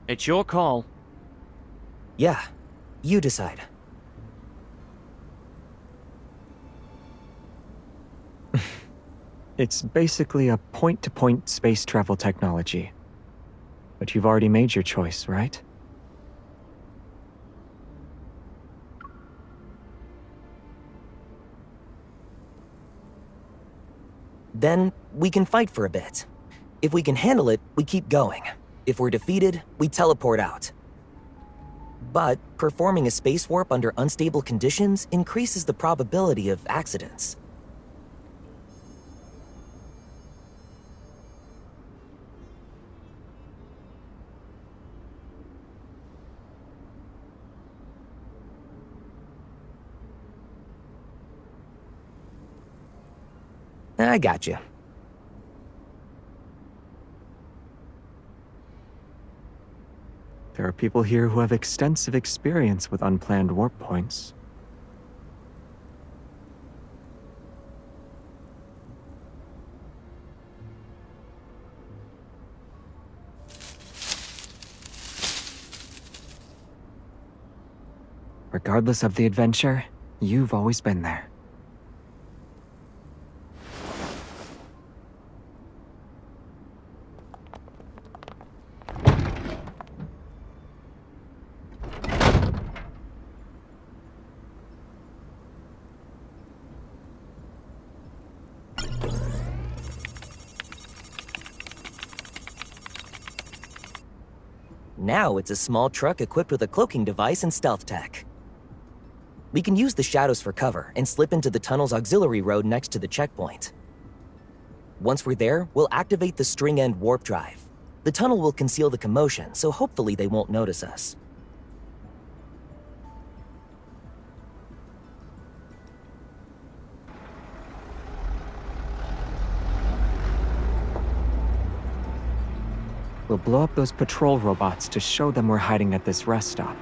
It's your call. Yeah, you decide. It's basically a point-to-point space travel technology. But you've already made your choice, right? Then we can fight for a bit. If we can handle it, we keep going. If we're defeated, we teleport out. But performing a space warp under unstable conditions increases the probability of accidents. I got you. There are people here who have extensive experience with unplanned warp points. Regardless of the adventure, you've always been there. Now it's a small truck equipped with a cloaking device and stealth tech. We can use the shadows for cover and slip into the tunnel's auxiliary road next to the checkpoint. Once we're there, we'll activate the string-end warp drive. The tunnel will conceal the commotion, so hopefully they won't notice us. We'll blow up those patrol robots to show them we're hiding at this rest stop.